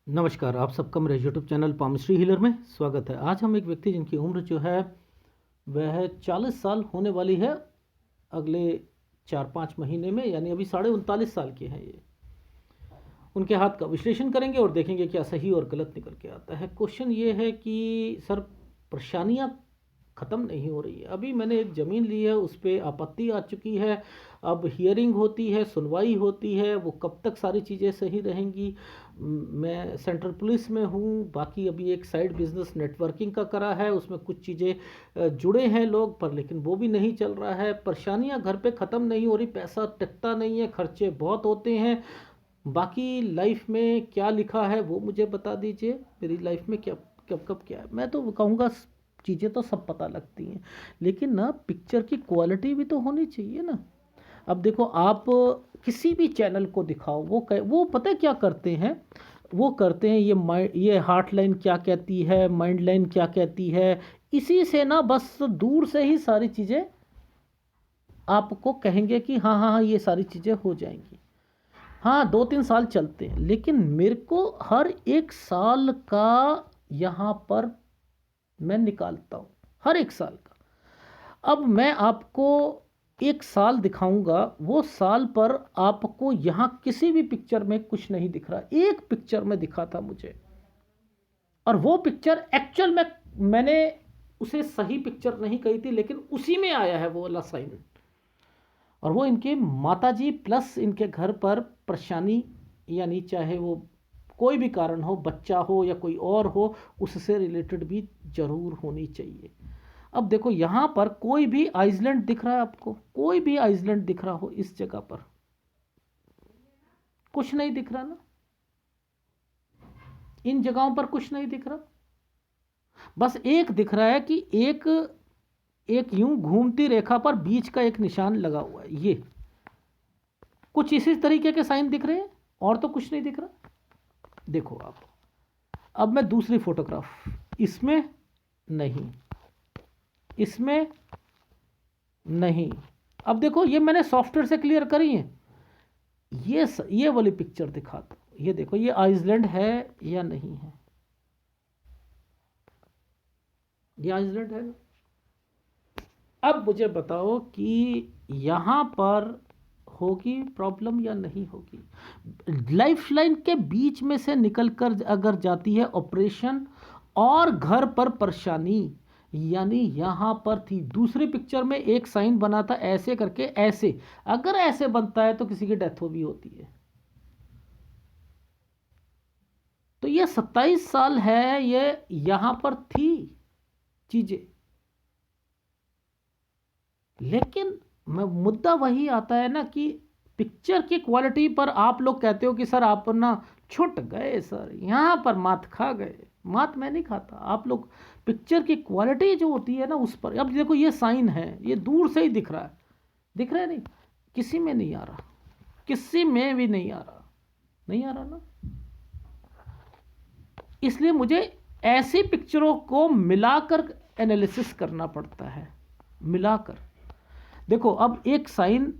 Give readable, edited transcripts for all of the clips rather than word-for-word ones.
नमस्कार, आप सबका मेरे यूट्यूब चैनल पामिस्ट्री हीलर में स्वागत है। आज हम एक व्यक्ति जिनकी उम्र जो है वह 40 साल होने वाली है अगले 4-5 महीने में, यानी अभी 39.5 साल के हैं ये। उनके हाथ का विश्लेषण करेंगे और देखेंगे क्या सही और गलत निकल के आता है। क्वेश्चन ये है कि सर, परेशानियां ख़त्म नहीं हो रही है। अभी मैंने एक ज़मीन ली है, उस पर आपत्ति आ चुकी है। अब हियरिंग होती है, सुनवाई होती है, वो कब तक सारी चीज़ें सही रहेंगी। मैं सेंट्रल पुलिस में हूँ, बाकी अभी एक साइड बिजनेस नेटवर्किंग का करा है, उसमें कुछ चीज़ें जुड़े हैं लोग पर, लेकिन वो भी नहीं चल रहा है। परेशानियाँ घर पे ख़त्म नहीं हो रही, पैसा टिकता नहीं है, खर्चे बहुत होते हैं। बाकी लाइफ में क्या लिखा है वो मुझे बता दीजिए। मेरी लाइफ में क्या कब कब क्या है। मैं तो कहूँगा चीज़ें तो सब पता लगती हैं, लेकिन ना पिक्चर की क्वालिटी भी तो होनी चाहिए ना। अब देखो, आप किसी भी चैनल को दिखाओ, वो पता है क्या करते हैं। वो करते हैं ये हार्ट लाइन क्या कहती है, माइंड लाइन क्या कहती है, इसी से ना बस दूर से ही सारी चीज़ें आपको कहेंगे कि हाँ हाँ हाँ ये सारी चीज़ें हो जाएंगी। हाँ, 2-3 साल चलते हैं, लेकिन मेरे को हर एक साल का यहाँ पर मैं निकालता हूँ, हर एक साल का। अब मैं आपको एक साल दिखाऊंगा, वो साल पर आपको यहाँ किसी भी पिक्चर में कुछ नहीं दिख रहा। एक पिक्चर में दिखा था मुझे, और वो पिक्चर एक्चुअल में मैंने उसे सही पिक्चर नहीं कही थी, लेकिन उसी में आया है वो वाला साइन। और वो इनके माताजी प्लस इनके घर पर परेशानी, यानी चाहे वो कोई भी कारण हो, बच्चा हो या कोई और हो, उससे रिलेटेड भी जरूर होनी चाहिए। अब देखो, यहाँ पर कोई भी आइसलैंड दिख रहा है आपको? कोई भी आइसलैंड दिख रहा हो इस जगह पर? कुछ नहीं दिख रहा ना, इन जगहों पर कुछ नहीं दिख रहा। बस एक दिख रहा है कि एक एक यूं घूमती रेखा पर बीच का एक निशान लगा हुआ है। ये कुछ इसी तरीके के साइन दिख रहे हैं, और तो कुछ नहीं दिख रहा। देखो आप, अब मैं दूसरी फोटोग्राफ, इसमें नहीं, इसमें नहीं। अब देखो, ये मैंने सॉफ्टवेयर से क्लियर करी है। ये वाली पिक्चर दिखाता हूं, ये देखो, ये आइसलैंड है या नहीं है? ये आइसलैंड है ना? अब मुझे बताओ कि यहां पर होगी प्रॉब्लम या नहीं होगी। लाइफ लाइन के बीच में से निकलकर अगर जाती है ऑपरेशन और घर पर परेशानी, यानी यहां पर थी। दूसरी पिक्चर में एक साइन बना था ऐसे करके, ऐसे अगर ऐसे बनता है तो किसी की डेथ हो भी होती है। तो ये 27 साल है, ये यहां पर थी चीजें। लेकिन मुद्दा वही आता है ना कि पिक्चर की क्वालिटी पर आप लोग कहते हो कि सर आप ना छुट गए, सर यहाँ पर मात खा गए। मात मैं नहीं खाता, आप लोग पिक्चर की क्वालिटी जो होती है ना उस पर। अब देखो, ये साइन है, ये दूर से ही दिख रहा है, दिख रहा है नहीं? किसी में नहीं आ रहा, किसी में भी नहीं आ रहा, नहीं आ रहा ना। इसलिए मुझे ऐसी पिक्चरों को मिलाकर एनालिसिस करना पड़ता है, मिलाकर। देखो, अब एक साइन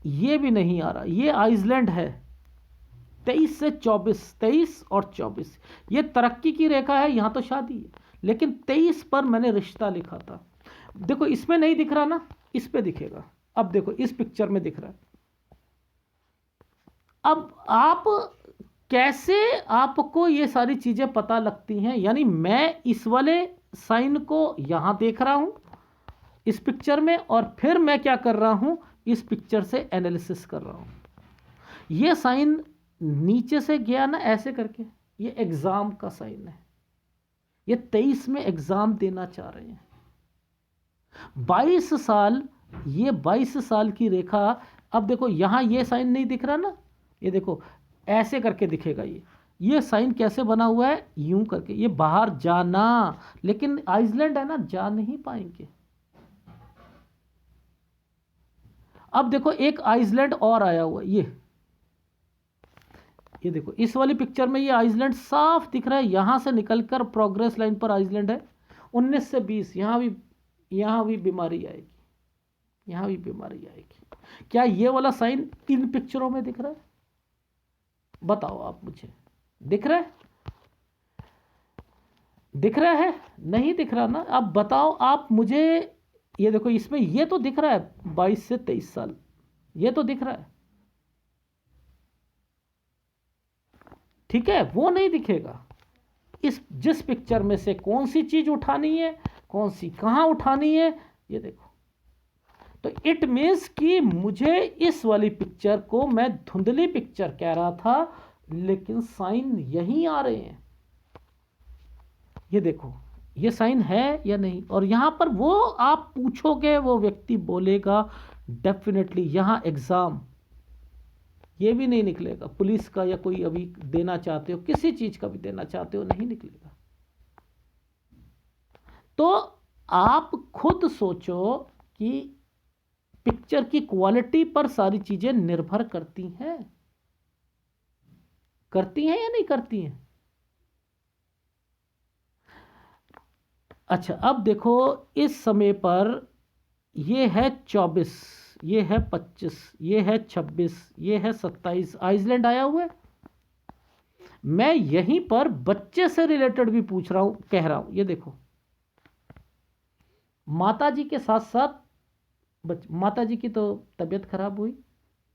ये भी नहीं आ रहा, ये आइसलैंड है। 23 से 24, 23 और 24 ये तरक्की की रेखा है, यहां तो शादी है। लेकिन 23 पर मैंने रिश्ता लिखा था। देखो, इसमें नहीं दिख रहा ना, इस पे दिखेगा। अब देखो, इस पिक्चर में दिख रहा है। अब आप कैसे, आपको ये सारी चीजें पता लगती हैं? यानी मैं इस वाले साइन को यहां देख रहा हूं इस पिक्चर में, और फिर मैं क्या कर रहा हूं, इस पिक्चर से एनालिसिस कर रहा हूं। ये साइन नीचे से गया ना ऐसे करके, ये एग्जाम का साइन है। ये 23 में एग्जाम देना चाह रहे हैं। 22 साल, ये 22 साल की रेखा। अब देखो, यहां ये साइन नहीं दिख रहा ना, ये देखो ऐसे करके दिखेगा। ये साइन कैसे बना हुआ है? यूं करके, ये बाहर जाना। लेकिन आइसलैंड है ना, जा नहीं पाएंगे। अब देखो, एक आइसलैंड और आया हुआ है, ये देखो, इस वाली पिक्चर में ये आइसलैंड साफ दिख रहा है। यहां से निकलकर प्रोग्रेस लाइन पर आइसलैंड है। 19 से 20, यहां भी बीमारी आएगी, यहां भी बीमारी आएगी। क्या ये वाला साइन इन पिक्चरों में दिख रहा है? बताओ आप मुझे, दिख रहा है? दिख रहा है? नहीं दिख रहा ना? अब बताओ आप मुझे, ये देखो इसमें ये तो दिख रहा है 22 से 23 साल, ये तो दिख रहा है, ठीक है, वो नहीं दिखेगा। इस जिस पिक्चर में से कौन सी चीज उठानी है, कौन सी कहां उठानी है, ये देखो। तो इट मीन्स कि मुझे इस वाली पिक्चर को मैं धुंधली पिक्चर कह रहा था, लेकिन साइन यहीं आ रहे हैं। ये देखो, ये साइन है या नहीं? और यहां पर वो आप पूछोगे, वो व्यक्ति बोलेगा डेफिनेटली यहां एग्जाम, ये भी नहीं निकलेगा, पुलिस का या कोई अभी देना चाहते हो, किसी चीज का भी देना चाहते हो, नहीं निकलेगा। तो आप खुद सोचो कि पिक्चर की क्वालिटी पर सारी चीजें निर्भर करती हैं, करती हैं या नहीं करती हैं? अच्छा, अब देखो इस समय पर ये है 24, ये है 25, ये है 26, ये है 27, आइसलैंड आया हुआ है। मैं यहीं पर बच्चे से रिलेटेड भी पूछ रहा हूं, कह रहा हूं, ये देखो माता जी के साथ साथ माता जी की तो तबीयत खराब हुई,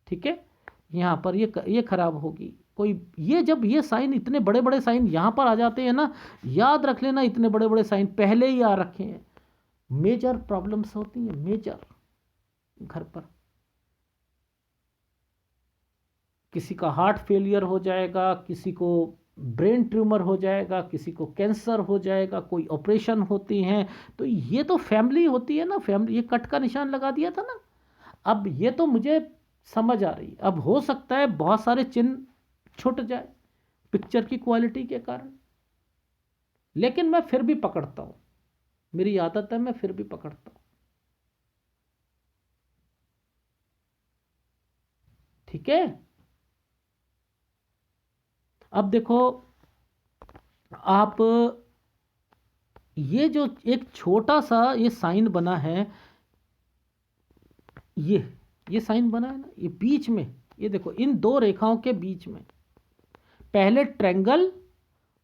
ठीक है, यहां पर ये खराब होगी कोई, ये जब ये साइन, इतने बड़े बड़े साइन यहां पर आ जाते हैं ना, याद रख लेना, इतने बड़े बड़े साइन पहले ही आ रखे हैं, मेजर प्रॉब्लम्स होती हैं, मेजर घर पर। किसी का हार्ट फेलियर हो जाएगा, किसी को ब्रेन ट्यूमर हो जाएगा, किसी को कैंसर हो जाएगा, कोई ऑपरेशन होती हैं। तो ये तो फैमिली होती है ना, फैमिली, ये कट का निशान लगा दिया था ना। अब ये तो मुझे समझ आ रही, अब हो सकता है बहुत सारे चिन्ह छूट जाए पिक्चर की क्वालिटी के कारण, लेकिन मैं फिर भी पकड़ता हूं, मेरी आदत है, मैं फिर भी पकड़ता हूं, ठीक है। अब देखो आप, ये जो एक छोटा सा ये साइन बना है, ये साइन बना है ना, ये बीच में, ये देखो इन दो रेखाओं के बीच में पहले ट्रायंगल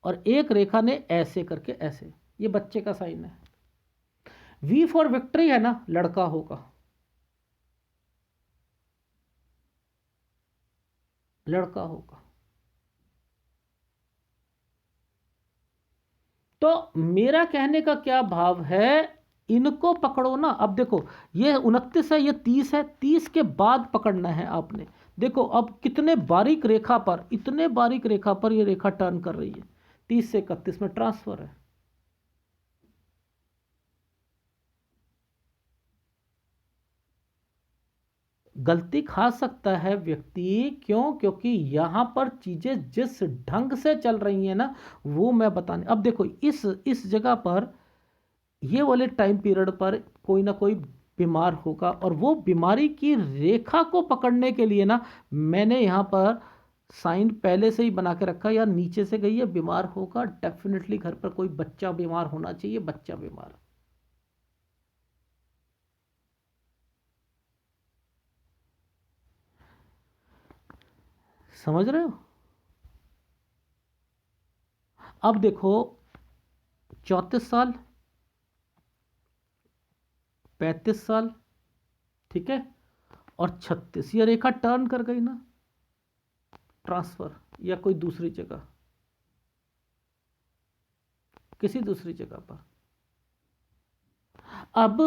और एक रेखा ने ऐसे करके ऐसे, ये बच्चे का साइन है। वी फॉर विक्ट्री है ना, लड़का होगा, लड़का होगा। तो मेरा कहने का क्या भाव है, इनको पकड़ो ना। अब देखो ये 29 है, ये 30 है, 30 के बाद पकड़ना है आपने। देखो अब कितने बारीक रेखा पर, इतने बारीक रेखा पर ये रेखा टर्न कर रही है, 30 से 31 में ट्रांसफर है। गलती खा सकता है व्यक्ति, क्यों? क्योंकि यहां पर चीजें जिस ढंग से चल रही हैं ना, वो मैं बताने, अब देखो इस जगह पर, ये वाले टाइम पीरियड पर कोई ना कोई बीमार होगा, और वो बीमारी की रेखा को पकड़ने के लिए ना, मैंने यहां पर साइन पहले से ही बना के रखा, या नीचे से गई है, बीमार होगा डेफिनेटली, घर पर कोई बच्चा बीमार होना चाहिए, बच्चा बीमार। समझ रहे हो? अब देखो 34 साल, 35 साल, ठीक है, और 36, ये रेखा टर्न कर गई ना, ट्रांसफर, या कोई दूसरी जगह, किसी दूसरी जगह पर। अब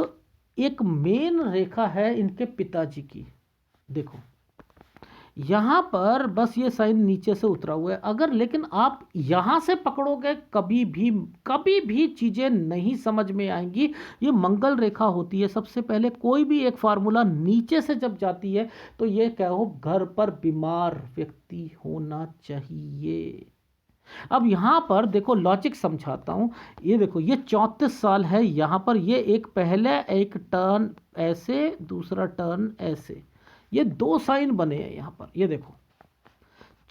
एक मेन रेखा है इनके पिताजी की, देखो यहां पर बस ये साइन नीचे से उतरा हुआ है, अगर लेकिन आप यहां से पकड़ोगे, कभी भी चीजें नहीं समझ में आएंगी। ये मंगल रेखा होती है, सबसे पहले कोई भी एक फार्मूला नीचे से जब जाती है, तो ये कहो घर पर बीमार व्यक्ति होना चाहिए। अब यहां पर देखो लॉजिक समझाता हूं, ये देखो ये 34 साल है, यहां पर ये एक पहले एक टर्न ऐसे, दूसरा टर्न ऐसे, ये दो साइन बने हैं यहां पर, ये देखो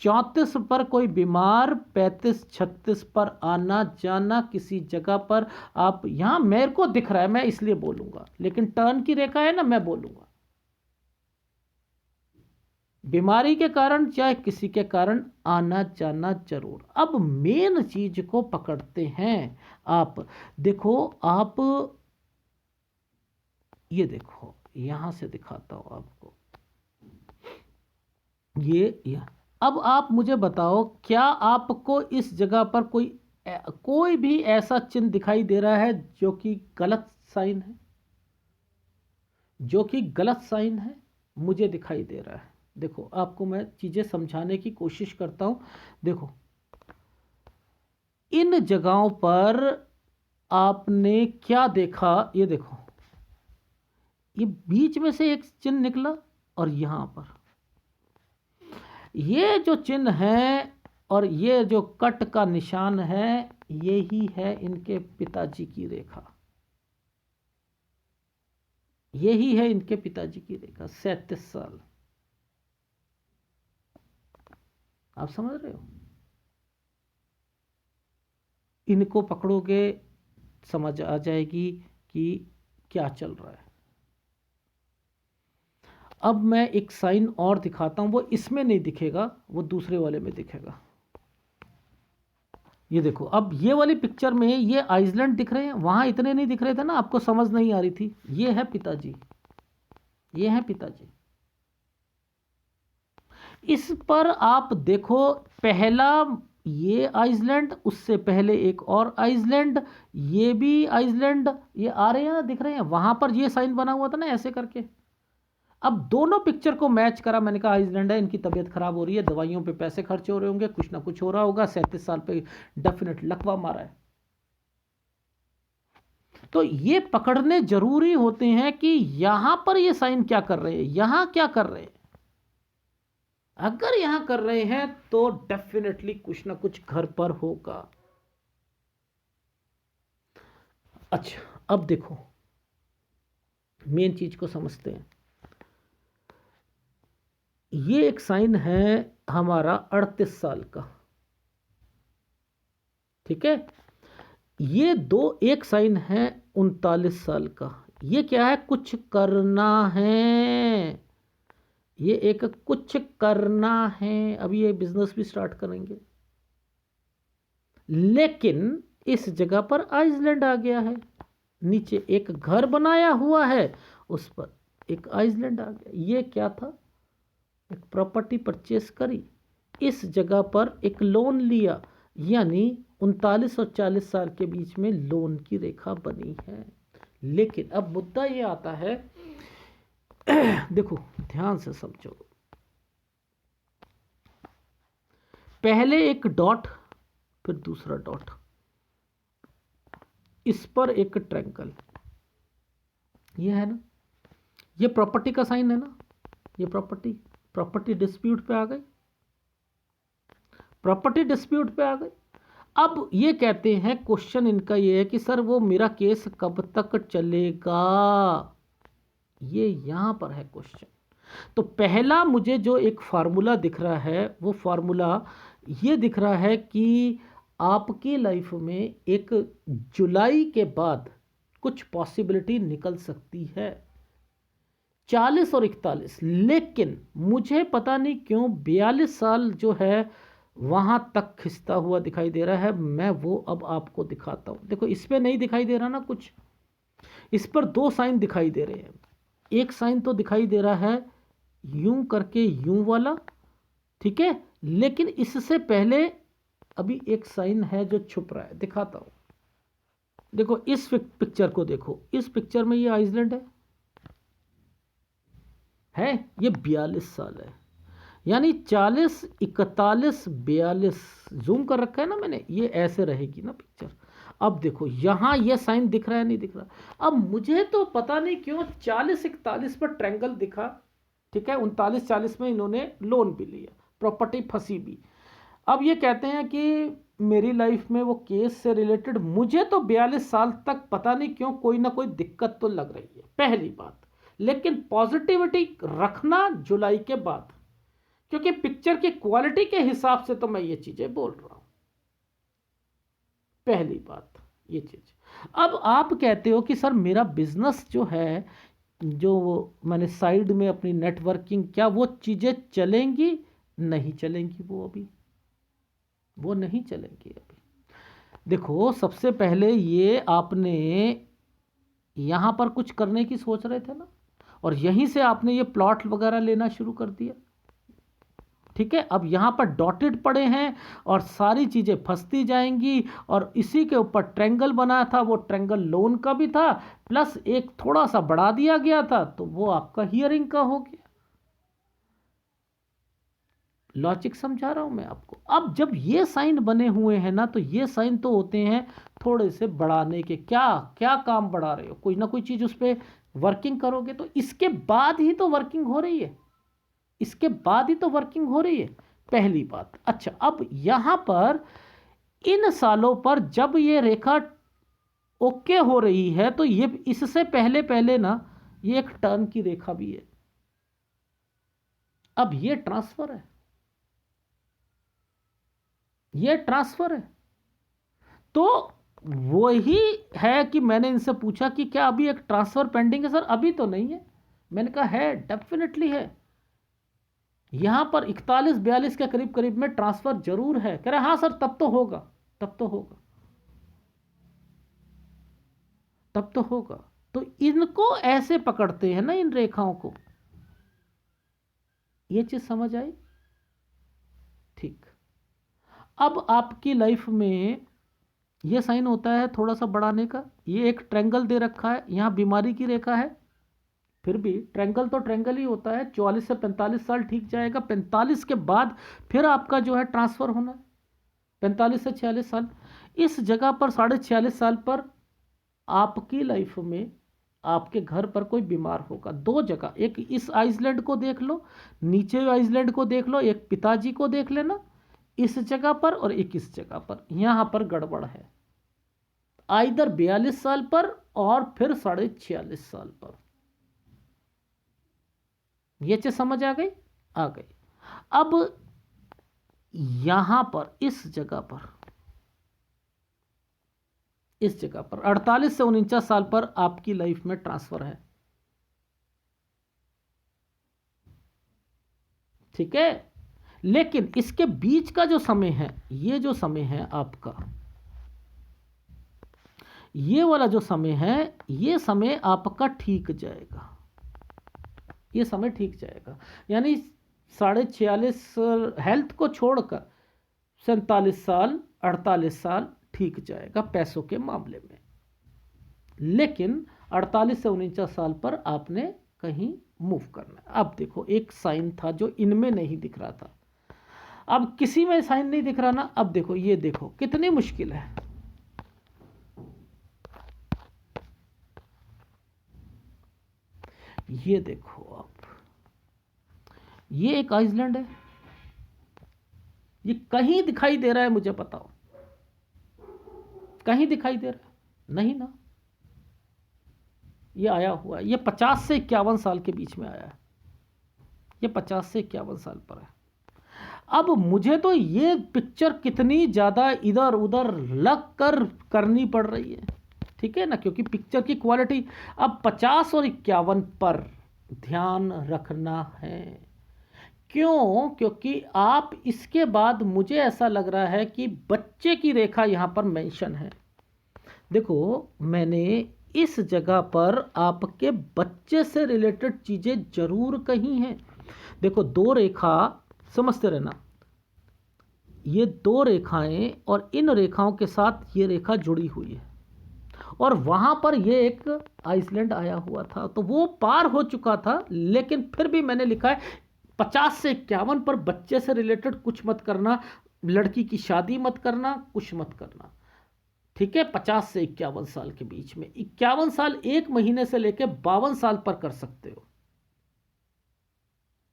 34 पर कोई बीमार, 35 36 पर आना जाना किसी जगह पर। आप यहां मेरे को दिख रहा है, मैं इसलिए बोलूंगा, लेकिन टर्न की रेखा है ना, मैं बोलूंगा। बीमारी के कारण चाहे किसी के कारण आना जाना जरूर। अब मेन चीज को पकड़ते हैं। आप देखो, आप ये देखो, यहां से दिखाता हूं आपको, ये अब आप मुझे बताओ, क्या आपको इस जगह पर कोई भी ऐसा चिन्ह दिखाई दे रहा है जो कि गलत साइन है? जो कि गलत साइन है, मुझे दिखाई दे रहा है। देखो, आपको मैं चीजें समझाने की कोशिश करता हूं। देखो, इन जगहों पर आपने क्या देखा, ये देखो, ये बीच में से एक चिन्ह निकला, और यहां पर ये जो चिन्ह है और ये जो कट का निशान है, यही है इनके पिताजी की रेखा। यही है इनके पिताजी की रेखा। 37 साल। आप समझ रहे हो? इनको पकड़ोगे, समझ आ जाएगी कि क्या चल रहा है। अब मैं एक साइन और दिखाता हूं, वो इसमें नहीं दिखेगा, वो दूसरे वाले में दिखेगा। ये देखो, अब ये वाली पिक्चर में ये आइसलैंड दिख रहे हैं, वहां इतने नहीं दिख रहे थे ना, आपको समझ नहीं आ रही थी। ये है पिताजी, ये है पिताजी। इस पर आप देखो, पहला ये आइसलैंड, उससे पहले एक और आइसलैंड, ये भी आइसलैंड, ये आ रहे हैं ना, दिख रहे हैं, वहां पर ये साइन बना हुआ था ना ऐसे करके। अब दोनों पिक्चर को मैच करा, मैंने कहा आइसलैंड है, इनकी तबीयत खराब हो रही है, दवाइयों पे पैसे खर्च हो रहे होंगे, कुछ ना कुछ हो रहा होगा, 37 साल पे डेफिनेट लकवा मारा है। तो ये पकड़ने जरूरी होते हैं कि यहां पर ये साइन क्या कर रहे हैं, यहां क्या कर रहे हैं। अगर यहां कर रहे हैं तो डेफिनेटली कुछ ना कुछ घर पर होगा। अच्छा, अब देखो, मेन चीज को समझते हैं। ये एक साइन है हमारा 38 साल का, ठीक है। ये दो, एक साइन है 39 साल का। ये क्या है? कुछ करना है। ये एक कुछ करना है, अभी ये बिजनेस भी स्टार्ट करेंगे, लेकिन इस जगह पर आइसलैंड आ गया है। नीचे एक घर बनाया हुआ है, उस पर एक आइसलैंड आ गया। ये क्या था? एक प्रॉपर्टी परचेस करी, इस जगह पर एक लोन लिया, यानी 39 और 40 साल के बीच में लोन की रेखा बनी है। लेकिन अब मुद्दा ये आता है, देखो ध्यान से समझो, पहले एक डॉट, फिर दूसरा डॉट, इस पर एक ट्रायंगल, ये है ना, ये प्रॉपर्टी का साइन है ना, ये प्रॉपर्टी डिस्प्यूट पे आ गई, प्रॉपर्टी डिस्प्यूट पे आ गई। अब ये कहते हैं, क्वेश्चन इनका ये है कि सर वो मेरा केस कब तक चलेगा, ये यहां पर है क्वेश्चन। तो पहला मुझे जो एक फार्मूला दिख रहा है, वो फार्मूला ये दिख रहा है कि आपकी लाइफ में एक जुलाई के बाद कुछ पॉसिबिलिटी निकल सकती है, 40 और 41। लेकिन मुझे पता नहीं क्यों 42 साल जो है वहां तक खिंचता हुआ दिखाई दे रहा है। मैं वो अब आपको दिखाता हूं। देखो, इस पे नहीं दिखाई दे रहा ना कुछ, इस पर दो साइन दिखाई दे रहे हैं। एक साइन तो दिखाई दे रहा है यूं करके, यूं वाला, ठीक है, लेकिन इससे पहले अभी एक साइन है जो छुप रहा है, दिखाता हूं। देखो इस पिक्चर को देखो, इस पिक्चर में ये आइसलैंड है, ये 42 साल है, यानी 40, 41, 42 जूम कर रखा है ना मैंने, ये ऐसे रहेगी ना पिक्चर। अब देखो यहां ये साइन दिख रहा है, नहीं दिख रहा। अब मुझे तो पता नहीं क्यों 40, 41 पर ट्रायंगल दिखा, ठीक है, 39, 40 में इन्होंने लोन भी लिया, प्रॉपर्टी फंसी भी। अब ये कहते हैं कि मेरी लाइफ में वो केस से रिलेटेड मुझे तो 42 साल तक पता नहीं क्यों कोई ना कोई दिक्कत तो लग रही है, पहली बात। लेकिन पॉजिटिविटी रखना जुलाई के बाद, क्योंकि पिक्चर की क्वालिटी के हिसाब से तो मैं ये चीजें बोल रहा हूं, पहली बात ये चीज। अब आप कहते हो कि सर मेरा बिजनेस जो है जो मैंने साइड में अपनी नेटवर्किंग, क्या वो चीज़ें चलेंगी? नहीं चलेंगी, वो नहीं चलेंगी अभी। देखो, सबसे पहले ये आपने यहाँ पर कुछ करने की सोच रहे थे ना, और यहीं से आपने ये प्लॉट वगैरह लेना शुरू कर दिया। ठीक है, अब यहाँ पर डॉटेड पड़े हैं और सारी चीज़ें फंसती जाएंगी, और इसी के ऊपर ट्रेंगल बना था, वो ट्रेंगल लोन का भी था, प्लस एक थोड़ा सा बढ़ा दिया गया था, तो वो आपका हियरिंग का हो गया। लॉजिक समझा रहा हूं मैं आपको। अब जब ये साइन बने हुए हैं ना, तो ये साइन तो होते हैं थोड़े से बढ़ाने के। क्या क्या काम बढ़ा रहे हो? कोई ना कोई चीज़ उस पर वर्किंग करोगे, तो इसके बाद ही तो वर्किंग हो रही है, इसके बाद ही तो वर्किंग हो रही है, पहली बात। अच्छा, अब यहां पर इन सालों पर जब ये रेखा ओके हो रही है, तो ये इससे पहले पहले ना ये एक टर्न की रेखा भी है। अब ये ट्रांसफर है, ये ट्रांसफर है। तो वही है कि मैंने इनसे पूछा कि क्या अभी एक ट्रांसफर पेंडिंग है? सर अभी तो नहीं है। मैंने कहा है, डेफिनेटली है। यहां पर 41-42 के करीब करीब में ट्रांसफर जरूर है। कह रहे हाँ सर, तब तो होगा, तब तो होगा, तब तो होगा। तो इनको ऐसे पकड़ते हैं ना, इन रेखाओं को। ये चीज समझ आई? ठीक। अब आपकी लाइफ में ये साइन होता है थोड़ा सा बढ़ाने का। ये एक ट्रेंगल दे रखा है, यहां बीमारी की रेखा है, फिर भी ट्रेंगल तो ट्रेंगल ही होता है। 44 से 45 साल ठीक जाएगा, 45 के बाद फिर आपका जो है ट्रांसफर होना है, 45 से 46 साल। इस जगह पर 46.5 साल पर आपकी लाइफ में आपके घर पर कोई बीमार होगा। दो जगह, एक इस आइसलैंड को देख लो, नीचे आइसलैंड को देख लो, एक पिताजी को देख लेना इस जगह पर, और एक इस जगह पर। यहां पर गड़बड़ है, आइदर 42 साल पर और फिर 46.5 साल पर। ये चीज समझ आ गई? आ गई। अब यहां पर इस जगह पर, इस जगह पर 48 से 49 साल पर आपकी लाइफ में ट्रांसफर है। ठीक है, लेकिन इसके बीच का जो समय है, ये जो समय है आपका, ये वाला जो समय है, ये समय आपका ठीक जाएगा, ये समय ठीक जाएगा। यानी 46.5 हेल्थ को छोड़कर 47 साल 48 साल ठीक जाएगा पैसों के मामले में। लेकिन 48 से 49 साल पर आपने कहीं मूव करना है। अब देखो, एक साइन था जो इनमें नहीं दिख रहा था, अब किसी में साइन नहीं दिख रहा ना। अब देखो, ये देखो कितनी मुश्किल है। ये देखो आप, ये एक आइसलैंड है, ये कहीं दिखाई दे रहा है? मुझे बताओ, कहीं दिखाई दे रहा है? नहीं ना। ये आया हुआ है, ये 50 से 51 साल के बीच में आया है, ये 50 से 51 साल पर है। अब मुझे तो ये पिक्चर कितनी ज़्यादा इधर उधर लग कर करनी पड़ रही है, ठीक है ना, क्योंकि पिक्चर की क्वालिटी अब 50 और 51 पर ध्यान रखना है। क्यों? क्योंकि आप इसके बाद मुझे ऐसा लग रहा है कि बच्चे की रेखा यहाँ पर मेंशन है। देखो, मैंने इस जगह पर आपके बच्चे से रिलेटेड चीज़ें जरूर कही हैं। देखो, दो रेखा, समझते रहना, ये दो रेखाएं और इन रेखाओं के साथ ये रेखा जुड़ी हुई है, और वहां पर ये एक आइसलैंड आया हुआ था, तो वो पार हो चुका था। लेकिन फिर भी मैंने लिखा है 50 से 51 पर बच्चे से रिलेटेड कुछ मत करना, लड़की की शादी मत करना, कुछ मत करना। ठीक है, 50 से 51 साल के बीच में, 51 साल 1 महीने से लेकर 52 साल पर कर सकते हो।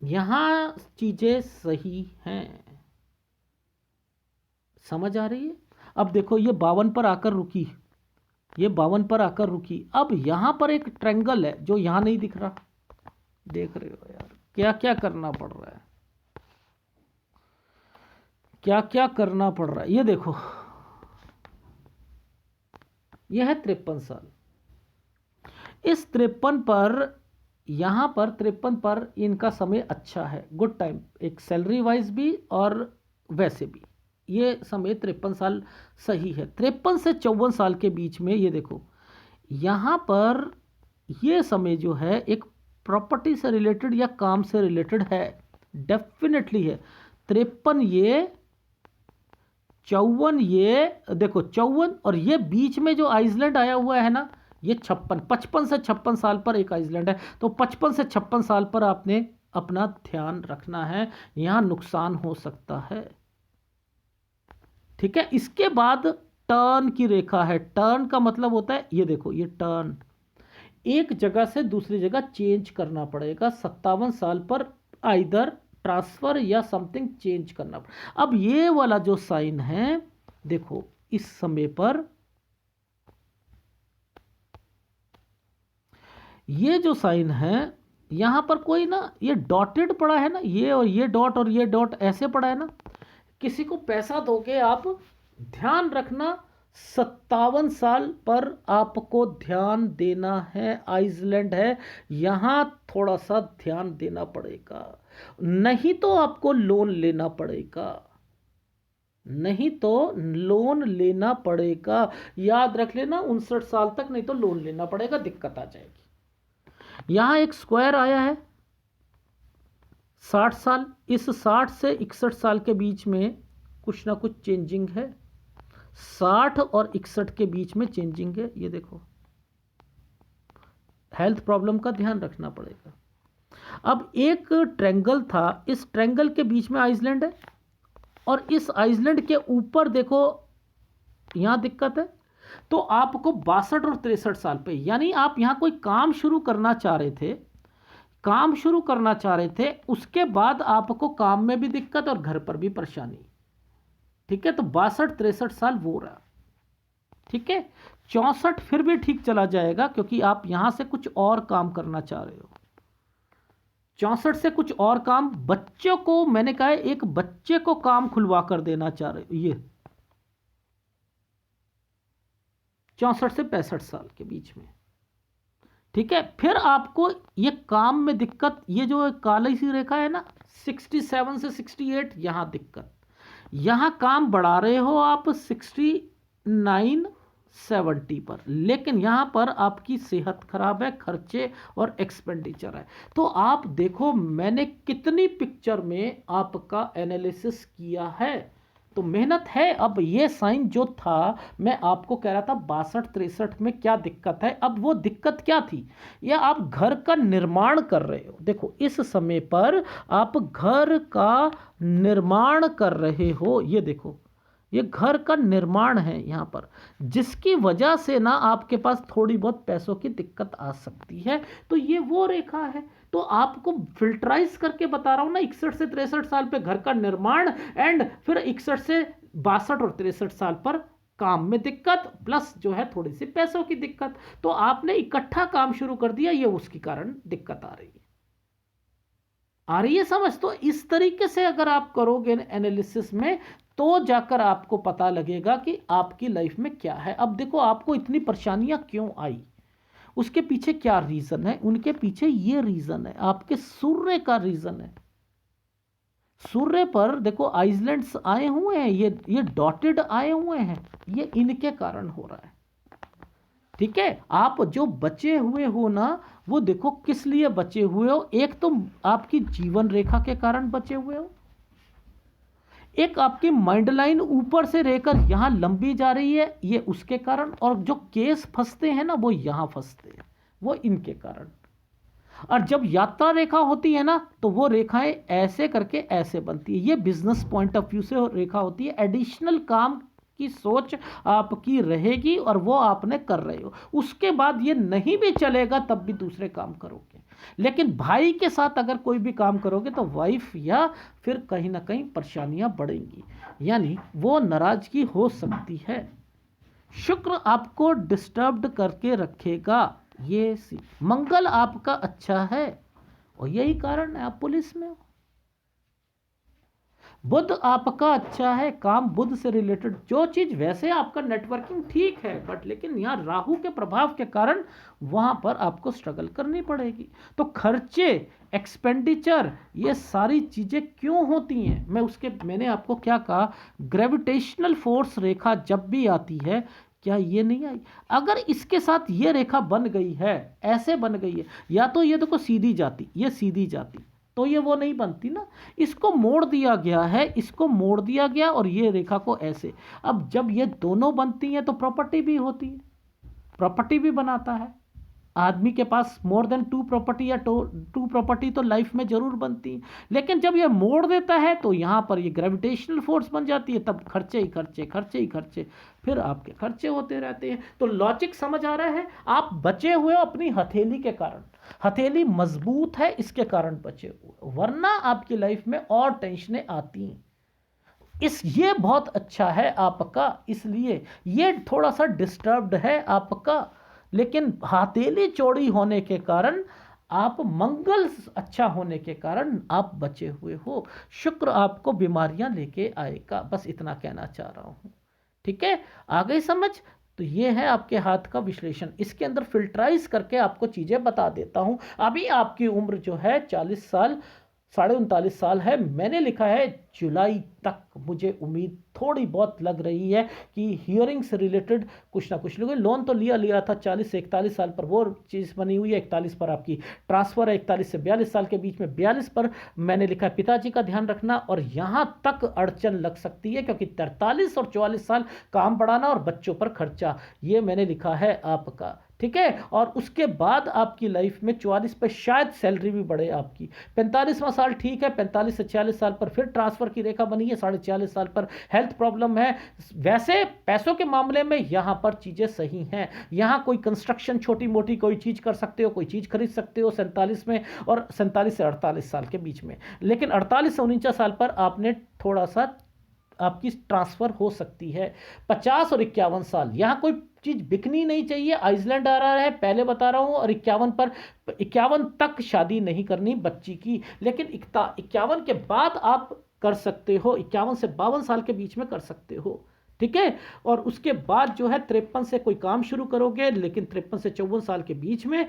यहां चीजें सही हैं, समझ आ रही है? अब देखो, ये 52 पर आकर रुकी, ये 52 पर आकर रुकी। अब यहां पर एक ट्रायंगल है जो यहां नहीं दिख रहा। देख रहे हो यार, क्या क्या करना पड़ रहा है, क्या क्या करना पड़ रहा है। ये देखो, यह है 53 साल। इस 53 पर यहाँ पर 53 पर इनका समय अच्छा है, गुड टाइम, एक सैलरी वाइज भी और वैसे भी ये समय 53 साल सही है। 53 से 54 साल के बीच में ये देखो यहाँ पर ये समय जो है एक प्रॉपर्टी से रिलेटेड या काम से रिलेटेड है, डेफिनेटली है। 53 ये, 54 ये, देखो 54 और ये बीच में जो आइसलैंड आया हुआ है ना, ये 56, 55 से 56 साल पर एक आइसलैंड है। तो 55 से 56 साल पर आपने अपना ध्यान रखना है, यहां नुकसान हो सकता है। ठीक है, इसके बाद टर्न की रेखा है। टर्न का मतलब होता है ये देखो, ये टर्न, एक जगह से दूसरी जगह चेंज करना पड़ेगा 57 साल पर, आइदर ट्रांसफर या समथिंग चेंज करना पड़ेगा। अब ये वाला जो साइन है देखो, इस समय पर ये जो साइन है यहां पर कोई ना ये डॉटेड पड़ा है ना, ये और ये डॉट और ये डॉट ऐसे पड़ा है ना, किसी को पैसा दोगे आप, ध्यान रखना 57 साल पर आपको ध्यान देना है। आइसलैंड है, यहां थोड़ा सा ध्यान देना पड़ेगा, नहीं तो आपको लोन लेना पड़ेगा, नहीं तो लोन लेना पड़ेगा, याद रख लेना 59 साल तक, नहीं तो लोन लेना पड़ेगा, दिक्कत आ जाएगी। यहां एक स्क्वायर आया है 60 साल, इस 60 से 61 साल के बीच में कुछ ना कुछ चेंजिंग है, 60 और 61 के बीच में चेंजिंग है। ये देखो हेल्थ प्रॉब्लम का ध्यान रखना पड़ेगा। अब एक ट्रायंगल था, इस ट्रायंगल के बीच में आइसलैंड है और इस आइसलैंड के ऊपर देखो यहां दिक्कत है, तो आपको 62 और 63 साल पे, यानी आप यहां कोई काम शुरू करना चाह रहे थे, काम शुरू करना चाह रहे थे, उसके बाद आपको काम में भी दिक्कत और घर पर भी परेशानी। ठीक है, तो 62 63 साल वो रहा। ठीक है, 64 फिर भी ठीक चला जाएगा क्योंकि आप यहां से कुछ और काम करना चाह रहे हो। 64 से कुछ और काम, बच्चों को मैंने कहा है, एक बच्चे को काम खुलवा कर देना चाह रहे हो, ये 64 से 65 साल के बीच में। ठीक है, फिर आपको ये काम में दिक्कत, ये जो काली सी रेखा है ना 67 से 68, यहां दिक्कत, यहां काम बढ़ा रहे हो आप 69 70 पर, लेकिन यहां पर आपकी सेहत खराब है, खर्चे और एक्सपेंडिचर है। तो आप देखो मैंने कितनी पिक्चर में आपका एनालिसिस किया है, तो मेहनत है। अब ये साइन जो था, मैं आपको कह रहा था 62 63 में क्या दिक्कत है, अब वो दिक्कत क्या थी, या आप घर का निर्माण कर रहे हो, देखो इस समय पर आप घर का निर्माण कर रहे हो, ये देखो ये घर का निर्माण है यहां पर, जिसकी वजह से ना आपके पास थोड़ी बहुत पैसों की दिक्कत आ सकती है। तो ये वो रेखा है, तो आपको फिल्टराइज करके बता रहा हूं ना, 61 से 63 साल पे घर का निर्माण, एंड फिर 61 से 62 और 63 साल पर काम में दिक्कत, प्लस जो है थोड़ी सी पैसों की दिक्कत। तो आपने इकट्ठा काम शुरू कर दिया, ये उसके कारण दिक्कत आ रही है समझ। तो इस तरीके से अगर आप करोगे एनालिसिस में, तो जाकर आपको पता लगेगा कि आपकी लाइफ में क्या है। अब देखो आपको इतनी परेशानियां क्यों आई, उसके पीछे क्या रीजन है, उनके पीछे ये रीजन है, आपके सूर्य का रीजन है। सूर्य पर देखो आइसलैंड्स आए हुए हैं, ये डॉटेड आए हुए हैं, ये इनके कारण हो रहा है। ठीक है, आप जो बचे हुए हो ना, वो देखो किस लिए बचे हुए हो, एक तो आपकी जीवन रेखा के कारण बचे हुए हो, एक आपकी माइंड लाइन ऊपर से रहकर यहां लंबी जा रही है, ये उसके कारण, और जो केस फंसते हैं ना वो यहां फंसते हैं, वो इनके कारण। और जब यात्रा रेखा होती है ना, तो वो रेखाएं ऐसे करके ऐसे बनती है, ये बिजनेस पॉइंट ऑफ व्यू से रेखा होती है। एडिशनल काम की सोच आपकी रहेगी और वो आपने कर रहे हो, उसके बाद ये नहीं भी चलेगा तब भी दूसरे काम करोगे। लेकिन भाई के साथ अगर कोई भी काम करोगे तो वाइफ या फिर कहीं ना कहीं परेशानियां बढ़ेंगी, यानी वो नाराजगी हो सकती है। शुक्र आपको डिस्टर्ब्ड करके रखेगा, ये मंगल आपका अच्छा है और यही कारण है आप पुलिस में हो। बुध आपका अच्छा है, काम बुध से रिलेटेड जो चीज़, वैसे आपका नेटवर्किंग ठीक है बट लेकिन यहाँ राहु के प्रभाव के कारण वहाँ पर आपको स्ट्रगल करनी पड़ेगी। तो खर्चे, एक्सपेंडिचर, ये सारी चीज़ें क्यों होती हैं, मैंने आपको क्या कहा, ग्रेविटेशनल फोर्स रेखा जब भी आती है, क्या ये नहीं आई, अगर इसके साथ ये रेखा बन गई है, ऐसे बन गई है, या तो ये देखो सीधी जाती, ये सीधी जाती तो ये वो नहीं बनती ना, इसको मोड़ दिया गया है, इसको मोड़ दिया गया और ये रेखा को ऐसे। अब जब ये दोनों बनती हैं तो प्रॉपर्टी भी होती है, प्रॉपर्टी भी बनाता है आदमी के पास, मोर देन टू प्रॉपर्टी या टू प्रॉपर्टी तो लाइफ में जरूर बनती है। लेकिन जब ये मोड़ देता है तो यहाँ पर ये ग्रेविटेशनल फोर्स बन जाती है, तब खर्चे ही खर्चे, खर्चे ही खर्चे, फिर आपके खर्चे होते रहते हैं। तो लॉजिक समझ आ रहा है, आप बचे हुए हो अपनी हथेली के कारण, हथेली मजबूत है इसके कारण बचे हुए, वरना आपकी लाइफ में और टेंशनें आती हैं। ये बहुत अच्छा है आपका, इसलिए ये थोड़ा सा डिस्टर्ब्ड है आपका, लेकिन हथेली चौड़ी होने के कारण, आप मंगल अच्छा होने के कारण आप बचे हुए हो। शुक्र आपको बीमारियां लेके आएगा, बस इतना कहना चाह रहा हूं। ठीक है, आ गई समझ। तो ये है आपके हाथ का विश्लेषण, इसके अंदर फिल्टराइज करके आपको चीजें बता देता हूं। अभी आपकी उम्र जो है 40 साल, 39.5 साल है। मैंने लिखा है जुलाई तक मुझे उम्मीद थोड़ी बहुत लग रही है कि हियरिंग से रिलेटेड कुछ ना कुछ, लोन तो लिया था 40 से 41 साल पर, वो चीज़ बनी हुई है। 41 पर आपकी ट्रांसफ़र है, 41 से 42 साल के बीच में, 42 पर मैंने लिखा है पिताजी का ध्यान रखना, और यहाँ तक अड़चन लग सकती है क्योंकि 43 और 44 साल काम बढ़ाना और बच्चों पर खर्चा, ये मैंने लिखा है आपका। ठीक है, और उसके बाद आपकी लाइफ में 44 पे शायद सैलरी भी बढ़े आपकी। 45वां साल ठीक है, 45 से 46 साल पर फिर ट्रांसफर की रेखा बनी है, 46.5 साल पर हेल्थ प्रॉब्लम है। वैसे पैसों के मामले में यहां पर चीजें सही हैं, यहां कोई कंस्ट्रक्शन छोटी मोटी कोई चीज कर सकते हो, कोई चीज खरीद सकते हो 47 में, और 47 से 48 साल के बीच में। लेकिन 48 से 49 साल पर आपने थोड़ा सा आपकी ट्रांसफर हो सकती है। 50 और 51 साल, यहां कोई चीज बिकनी नहीं चाहिए, आइसलैंड आ रहा है पहले बता रहा हूं, और 51 पर, 51 तक शादी नहीं करनी बच्ची की, लेकिन 51 के बाद आप कर सकते हो, 51 से 52 साल के बीच में कर सकते हो। ठीक है, और उसके बाद जो है 53 से कोई काम शुरू करोगे, लेकिन 53 से 54 साल के बीच में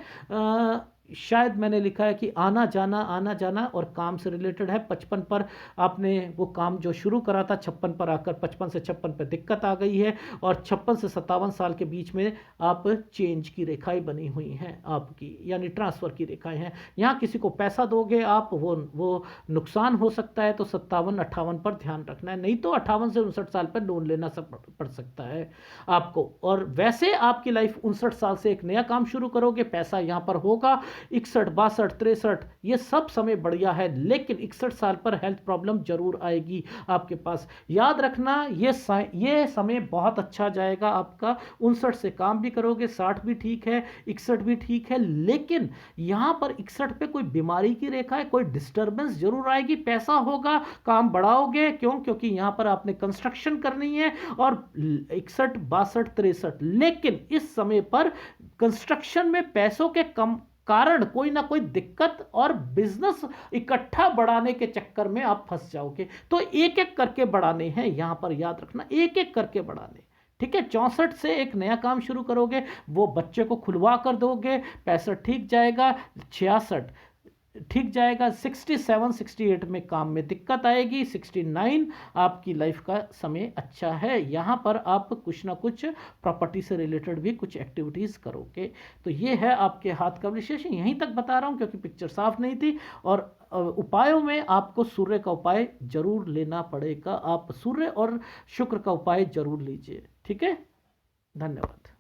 शायद मैंने लिखा है कि आना जाना और काम से रिलेटेड है। 55 पर आपने वो काम जो शुरू करा था, 56 पर आकर 55 से 56 पर दिक्कत आ गई है, और 56 से 57 साल के बीच में आप चेंज की रेखाएं बनी हुई हैं आपकी, यानी ट्रांसफ़र की रेखाएं हैं। यहाँ किसी को पैसा दोगे आप, वो नुकसान हो सकता है, तो 57-58 पर ध्यान रखना है, नहीं तो 58 से 59 साल पर लोन लेना पड़ सकता है आपको। और वैसे आपकी लाइफ 59 साल से एक नया काम शुरू करोगे, पैसा यहाँ पर होगा। 61, 62, 63 ये सब समय बढ़िया है, लेकिन 61 साल पर हेल्थ प्रॉब्लम जरूर आएगी आपके पास। याद रखना, ये समय बहुत अच्छा जाएगा आपका। 59 से काम भी करोगे, 60 भी ठीक है, 61 भी ठीक है, लेकिन यहां पर 61 पे कोई बीमारी की रेखा है, कोई डिस्टर्बेंस जरूर आएगी। पैसा होगा, काम बढ़ाओगे, क्योंकि यहां पर आपने कंस्ट्रक्शन करनी है, और 61, 62, 63, लेकिन इस समय पर कंस्ट्रक्शन में पैसों के कम कारण कोई ना कोई दिक्कत और बिजनेस इकट्ठा बढ़ाने के चक्कर में आप फंस जाओगे। तो एक एक करके बढ़ाने हैं, यहां पर याद रखना, एक एक करके बढ़ाने। ठीक है, 64 से एक नया काम शुरू करोगे, वो बच्चे को खुलवा कर दोगे, 65 ठीक जाएगा, 66 ठीक जाएगा, 67, 68 में काम में दिक्कत आएगी, 69 आपकी लाइफ का समय अच्छा है। यहाँ पर आप कुछ ना कुछ प्रॉपर्टी से रिलेटेड भी कुछ एक्टिविटीज़ करोगे। तो ये है आपके हाथ का विशेषण, यहीं तक बता रहा हूँ क्योंकि पिक्चर साफ नहीं थी। और उपायों में आपको सूर्य का उपाय जरूर लेना पड़ेगा, आप सूर्य और शुक्र का उपाय जरूर लीजिए। ठीक है, धन्यवाद।